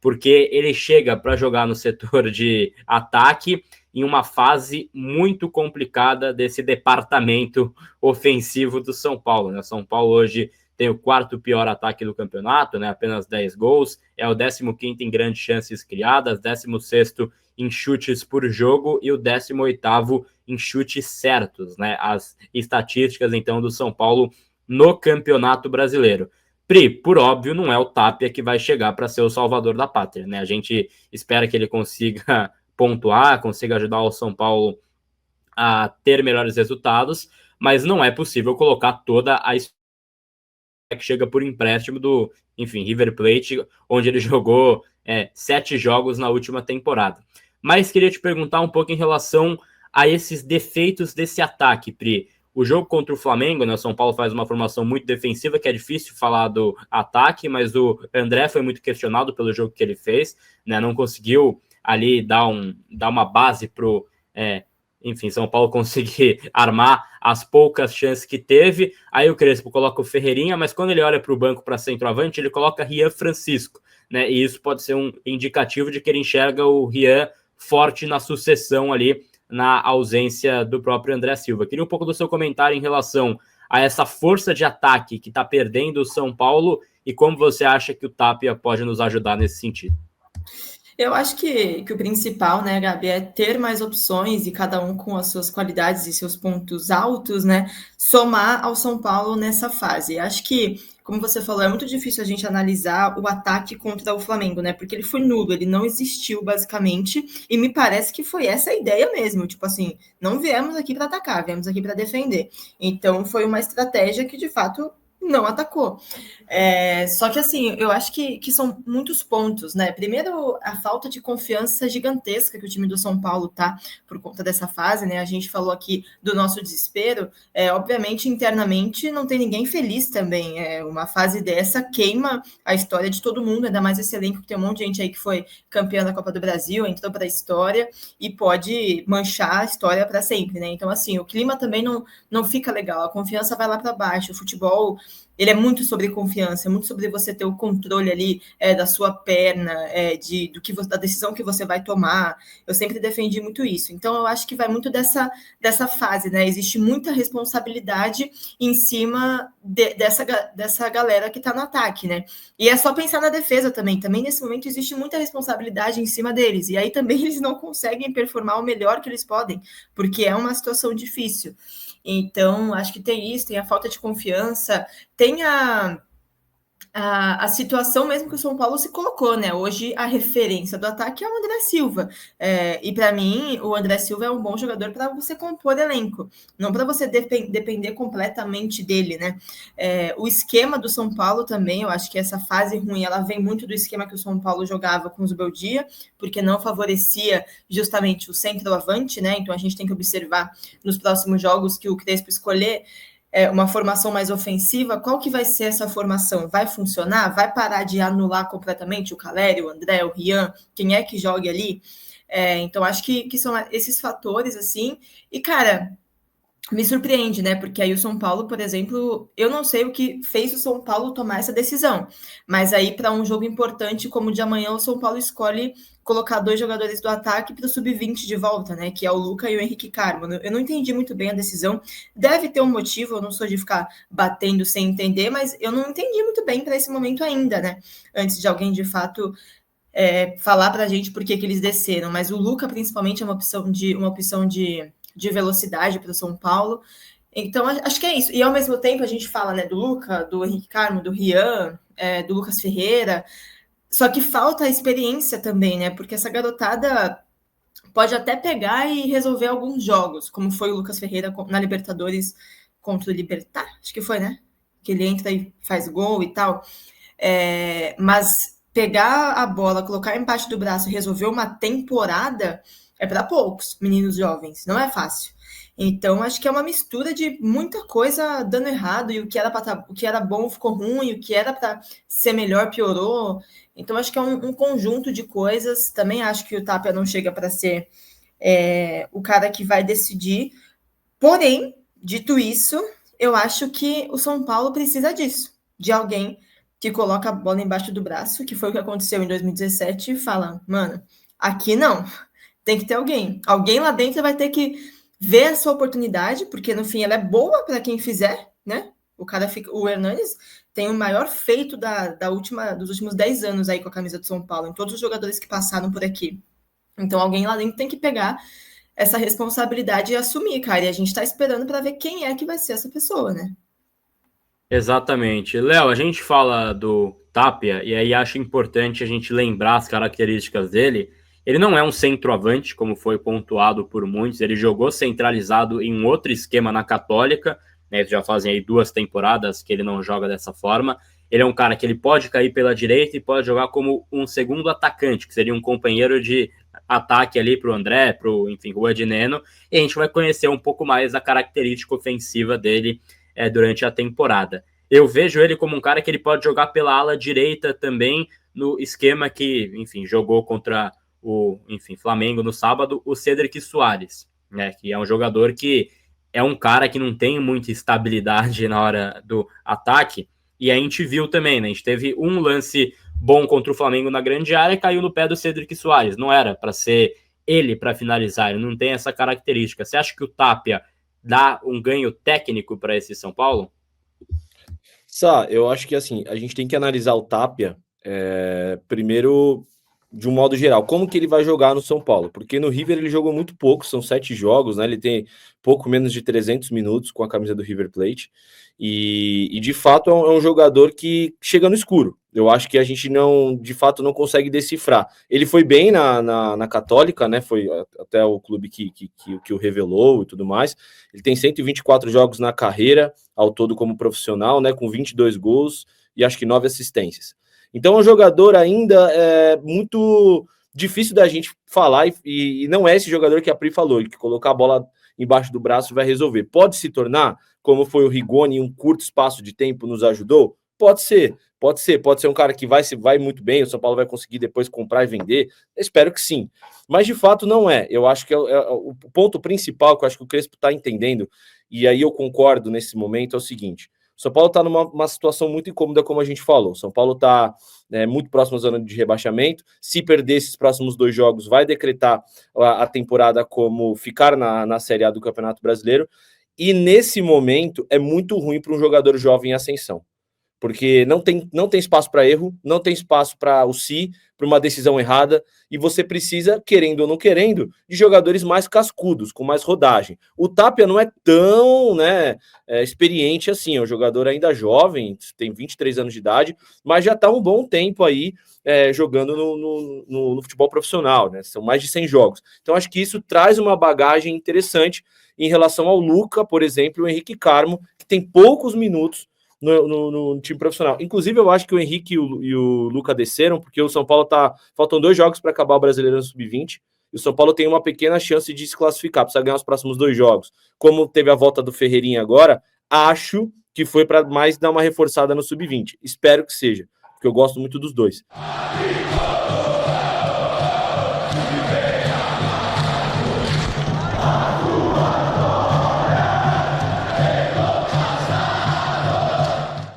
porque ele chega para jogar no setor de ataque em uma fase muito complicada desse departamento ofensivo do São Paulo, né? São Paulo hoje tem o quarto pior ataque do campeonato, né? Apenas 10 gols, é o 15º em grandes chances criadas, 16º em chutes por jogo e o 18º em chutes certos, né? As estatísticas, então, do São Paulo no Campeonato Brasileiro. Pri, por óbvio, não é o Tapia que vai chegar para ser o salvador da pátria, né? A gente espera que ele consiga pontuar, consiga ajudar o São Paulo a ter melhores resultados, mas não é possível colocar toda a que chega por empréstimo do, enfim, River Plate, onde ele jogou 7 jogos na última temporada. Mas queria te perguntar um pouco em relação a esses defeitos desse ataque, Pri. O jogo contra o Flamengo, né, o São Paulo faz uma formação muito defensiva, que é difícil falar do ataque, mas o André foi muito questionado pelo jogo que ele fez, né, não conseguiu ali dar uma base pro enfim, São Paulo conseguir armar as poucas chances que teve. Aí o Crespo coloca o Ferreirinha, mas quando ele olha para o banco para centroavante, ele coloca Rian Francisco, né? E isso pode ser um indicativo de que ele enxerga o Rian forte na sucessão ali, na ausência do próprio André Silva. Queria um pouco do seu comentário em relação a essa força de ataque que está perdendo o São Paulo e como você acha que o Tapia pode nos ajudar nesse sentido. Eu acho que o principal, né, Gabi, é ter mais opções e cada um com as suas qualidades e seus pontos altos, né, somar ao São Paulo nessa fase. Acho que, como você falou, é muito difícil a gente analisar o ataque contra o Flamengo, né, porque ele foi nulo, ele não existiu basicamente, e me parece que foi essa a ideia mesmo, tipo assim, não viemos aqui para atacar, viemos aqui para defender. Então foi uma estratégia que, de fato, não atacou. Só que assim, eu acho que são muitos pontos, né? Primeiro, a falta de confiança gigantesca que o time do São Paulo tá por conta dessa fase, né? A gente falou aqui do nosso desespero. Obviamente, internamente, não tem ninguém feliz também. Uma fase dessa queima a história de todo mundo, ainda mais esse elenco que tem um monte de gente aí que foi campeã da Copa do Brasil, entrou para a história e pode manchar a história para sempre, né? Então, assim, o clima também não fica legal, a confiança vai lá para baixo, o futebol ele é muito sobre confiança, é muito sobre você ter o controle ali da sua perna, da decisão que você vai tomar. Eu sempre defendi muito isso. Então, eu acho que vai muito dessa fase, né? Existe muita responsabilidade em cima dessa galera que está no ataque, né? E é só pensar na defesa também. Também, nesse momento, existe muita responsabilidade em cima deles. E aí também eles não conseguem performar o melhor que eles podem, porque é uma situação difícil. Então, acho que tem isso, tem a falta de confiança, tem a situação mesmo que o São Paulo se colocou, né? Hoje a referência do ataque é o André Silva. E para mim, o André Silva é um bom jogador para você compor elenco, não para você depender completamente dele, né? O esquema do São Paulo também, eu acho que essa fase ruim ela vem muito do esquema que o São Paulo jogava com o Zubeldia, porque não favorecia justamente o centroavante, né? Então a gente tem que observar nos próximos jogos que o Crespo escolher uma formação mais ofensiva, qual que vai ser essa formação? Vai funcionar? Vai parar de anular completamente o Caleri, o André, o Rian? Quem é que jogue ali? Então, acho que são esses fatores, assim. E, cara, me surpreende, né? Porque aí o São Paulo, por exemplo, eu não sei o que fez o São Paulo tomar essa decisão, mas aí para um jogo importante como o de amanhã, o São Paulo escolhe colocar 2 jogadores do ataque para o sub-20 de volta, né? Que é o Luca e o Henrique Carmo. Eu não entendi muito bem a decisão. Deve ter um motivo, eu não sou de ficar batendo sem entender, mas eu não entendi muito bem para esse momento ainda, né? Antes de alguém de fato falar para a gente por que eles desceram. Mas o Luca, principalmente, é uma opção de velocidade para o São Paulo. Então, acho que é isso. E ao mesmo tempo, a gente fala, né, do Luca, do Henrique Carmo, do Rian, do Lucas Ferreira. Só que falta a experiência também, né? Porque essa garotada pode até pegar e resolver alguns jogos, como foi o Lucas Ferreira na Libertadores contra o Libertad, acho que foi, né? Que ele entra e faz gol e tal. Mas pegar a bola, colocar embaixo do braço e resolver uma temporada é para poucos meninos jovens, não é fácil. Então, acho que é uma mistura de muita coisa dando errado, e o que era bom ficou ruim, o que era para ser melhor piorou. Então, acho que é um conjunto de coisas. Também acho que o Tapia não chega para ser o cara que vai decidir. Porém, dito isso, eu acho que o São Paulo precisa disso, de alguém que coloca a bola embaixo do braço, que foi o que aconteceu em 2017, e fala, mano, aqui não, tem que ter alguém. Alguém lá dentro vai ter que ver essa oportunidade, porque no fim ela é boa para quem fizer, né? O Hernanes tem o maior feito dos últimos 10 anos aí com a camisa do São Paulo, em todos os jogadores que passaram por aqui. Então alguém lá dentro tem que pegar essa responsabilidade e assumir, cara. E a gente tá esperando para ver quem é que vai ser essa pessoa, né? Exatamente. Léo, a gente fala do Tapia e aí acho importante a gente lembrar as características dele. Ele não é um centroavante, como foi pontuado por muitos, ele jogou centralizado em um outro esquema na Católica, né? Já fazem aí 2 temporadas que ele não joga dessa forma. Ele é um cara que ele pode cair pela direita e pode jogar como um segundo atacante, que seria um companheiro de ataque ali para o André, para o, enfim, o Edneno, e a gente vai conhecer um pouco mais a característica ofensiva dele durante a temporada. Eu vejo ele como um cara que ele pode jogar pela ala direita também, no esquema que, enfim, jogou contra o, enfim, Flamengo no sábado, o Cédric Soares, né, que é um jogador que é um cara que não tem muita estabilidade na hora do ataque, e a gente viu também, né, a gente teve um lance bom contra o Flamengo na grande área e caiu no pé do Cédric Soares, não era para ser ele para finalizar, ele não tem essa característica. Você acha que o Tapia dá um ganho técnico para esse São Paulo? Eu acho que assim, a gente tem que analisar o Tapia primeiro de um modo geral, como que ele vai jogar no São Paulo, porque no River ele jogou muito pouco, são 7 jogos, né? Ele tem pouco menos de 300 minutos com a camisa do River Plate, e de fato é um jogador que chega no escuro. Eu acho que a gente não, de fato, não consegue decifrar. Ele foi bem na Católica, né? Foi até o clube que o revelou e tudo mais. Ele tem 124 jogos na carreira, ao todo como profissional, né? Com 22 gols e acho que 9 assistências. Então é um jogador ainda muito difícil da gente falar, e não é esse jogador que a Pri falou, que colocar a bola embaixo do braço vai resolver. Pode se tornar, como foi o Rigoni, em um curto espaço de tempo nos ajudou? Pode ser um cara que vai muito bem, o São Paulo vai conseguir depois comprar e vender, eu espero que sim, mas de fato não é. Eu acho que o ponto principal que eu acho que o Crespo está entendendo, e aí eu concordo nesse momento, é o seguinte: o São Paulo está numa situação muito incômoda, como a gente falou. O São Paulo está muito próximo à zona de rebaixamento. Se perder esses próximos 2 jogos, vai decretar a temporada como ficar na Série A do Campeonato Brasileiro. E nesse momento é muito ruim para um jogador jovem em ascensão, porque não tem espaço para erro, não tem espaço para para uma decisão errada, e você precisa, querendo ou não querendo, de jogadores mais cascudos, com mais rodagem. O Tapia não é tão experiente assim, é um jogador ainda jovem, tem 23 anos de idade, mas já está um bom tempo aí jogando no futebol profissional, né? São mais de 100 jogos. Então acho que isso traz uma bagagem interessante em relação ao Luca, por exemplo, o Henrique Carmo, que tem poucos minutos no time profissional. Inclusive, eu acho que o Henrique e o Luca desceram, porque o São Paulo faltam 2 jogos para acabar o Brasileiro no Sub-20, e o São Paulo tem uma pequena chance de se classificar, precisa ganhar os próximos 2 jogos. Como teve a volta do Ferreirinha agora, acho que foi para mais dar uma reforçada no Sub-20. Espero que seja, porque eu gosto muito dos dois.